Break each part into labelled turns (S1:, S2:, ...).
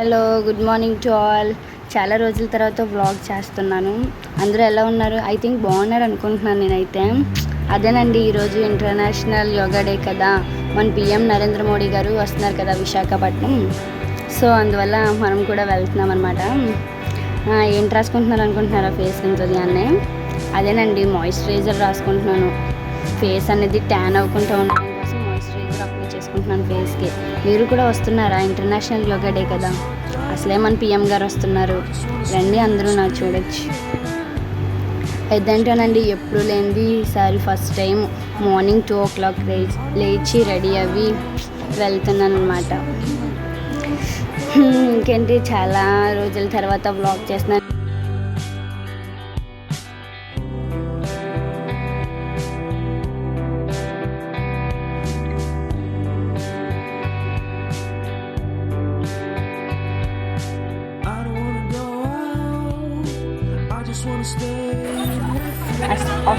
S1: Hello, good morning to all. చాలా రోజుల తర్వాత వ్లాగ్ చేస్తున్నాను. అందరూ ఎలా ఉన్నారు? ఐ థింక్ బాగున్నారు అనుకుంటున్నాను నేనైతే. అదేనండి, ఈరోజు ఇంటర్నేషనల్ యోగా డే కదా. మన పిఎం నరేంద్ర మోడీ గారు వస్తున్నారు కదా విశాఖపట్నం. సో అందువల్ల మనం కూడా వెళ్తున్నాం అనమాట. ఏంటి రాసుకుంటున్నారు అనుకుంటున్నారా ఫేస్ నుంచి ఉదయాన్నే? అదేనండి, మాయిశ్చరైజర్ రాసుకుంటున్నాను. ఫేస్ అనేది ట్యాన్ అవ్వకుండా ఉండడం కోసం మాయిశ్చరైజర్ అప్లై చేసుకుంటున్నాను ఫేస్కి. మీరు కూడా వస్తున్నారా? ఇంటర్నేషనల్ యోగా డే కదా, అసలే మన పిఎం గారు వస్తున్నారు. రండి, అందరూ నాకు చూడొచ్చు. ఇదేంటోనండి, ఎప్పుడు లేనిది ఈసారి ఫస్ట్ టైం మార్నింగ్ 2 o'clock లేచి రెడీ అవి వెళ్తున్నాను అనమాట. ఇంకేంటి, చాలా రోజుల తర్వాత వ్లాగ్ చేస్తున్నాను.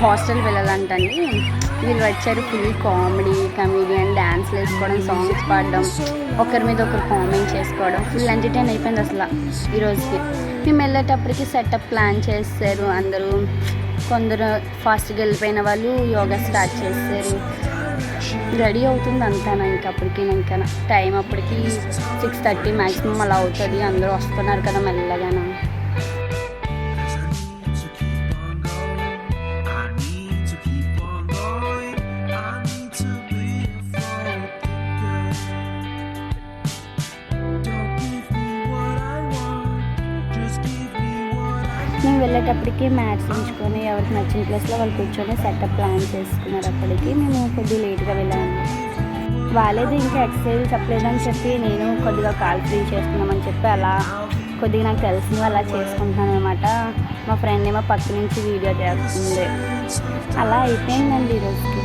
S1: హాస్టల్ వెళ్ళాలంటండి. వీళ్ళు వచ్చారు, ఫుల్ కామెడీ, కమీడియన్, డ్యాన్స్లు వేసుకోవడం, సాంగ్స్ పాడడం, ఒకరి మీద ఒకరు కామెంట్ చేసుకోవడం, ఫుల్ ఎంటర్టైన్ అయిపోయింది అసలు ఈరోజుకి. మేము వెళ్ళేటప్పటికి సెటప్ ప్లాన్ చేస్తారు అందరూ. కొందరు ఫాస్ట్గా వెళ్ళిపోయిన వాళ్ళు యోగా స్టార్ట్ చేస్తారు. రెడీ అవుతుంది అంతా. ఇంకా టైం అప్పటికి 6:30 మ్యాక్సిమం అలా అవుతుంది. అందరూ వస్తున్నారు కదా మెల్లగానే. మేము వెళ్ళేటప్పటికి మ్యాట్స్ ఉంచుకొని ఎవరికి నచ్చిన ప్లేస్లో వాళ్ళు కూర్చొని సెటప్ ప్లాన్ చేసుకున్నారు. అప్పటికి మేము కొద్దిగా లేట్గా వెళ్ళాము. వాళ్ళేది ఇంకా ఎక్సర్సైజ్ చెప్పలేదని చెప్పి నేను కొద్దిగా కాల్ ఫ్రీ చేస్తున్నామని చెప్పి అలా కొద్దిగా నాకు తెలిసిన అలా చేసుకుంటున్నాను అనమాట. మా ఫ్రెండ్ ఏమో పక్క నుంచి వీడియో చేస్తుంది. అలా అయిపోయిందండి ఈరోజుకి.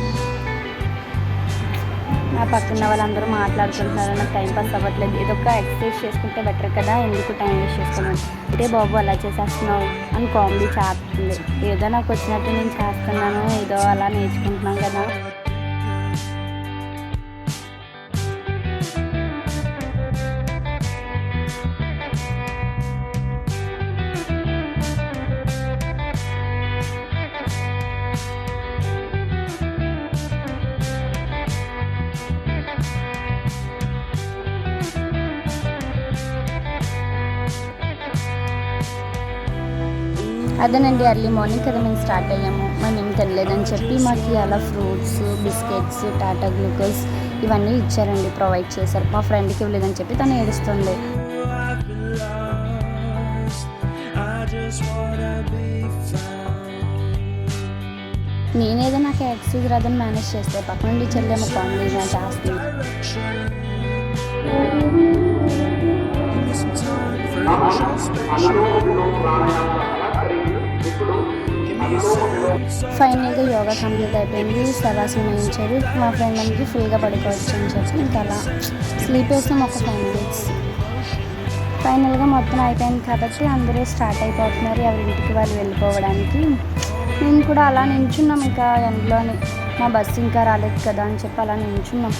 S1: నా పక్కన వాళ్ళందరూ మాట్లాడుకుంటున్నారు, నాకు టైం పాస్ అవ్వట్లేదు. ఏదో ఒక ఎక్సర్సైజ్ చేసుకుంటే బెటర్ కదా, ఎందుకు టైం వేస్ట్ చేసుకున్నాను అంటే బాబు అలా చేసేస్తున్నావు అని కామెడీ చేస్తుంది. ఏదో నాకు వచ్చినట్టు నేను చేస్తున్నాను, ఏదో అలా నేర్చుకుంటున్నాను కదా. అదేనండి, ఎర్లీ మార్నింగ్ కదా మేము స్టార్ట్ అయ్యాము. మేము ఏం తినలేదని చెప్పి మాకు అలా ఫ్రూట్స్, బిస్కెట్స్, టాటా గ్లూకోజ్ ఇవన్నీ ఇచ్చారండి, ప్రొవైడ్ చేశారు. మా ఫ్రెండ్కి ఇవ్వలేదని చెప్పి తను ఏడుస్తుంది. నేనేదో నాకు ఎక్సర్సైజ్ రాదని మేనేజ్ చేస్తే పక్క నుండి చెల్లేమో కామెడీగా చేస్తుంది. ఫైనల్గా యోగా కంప్లీట్ అయిపోయింది. శవాసనం వేయించారు. మా ఫ్రెండ్ అందరికి ఫ్రీగా పడుకోవచ్చు అని చెప్పి ఇంకా అలా స్లీప్ వేసాం ఒక 5 minutes. ఫైనల్గా మొత్తం అయిపోయింది కాబట్టి అందరూ స్టార్ట్ అయిపోతున్నారు ఎవరింటికి వాళ్ళు వెళ్ళిపోవడానికి. మేము కూడా అలా నించున్నాం ఇంకా ఎండ్లోని. మా బస్సు ఇంకా రాలేదు కదా అని చెప్పి అలా నించున్నాం.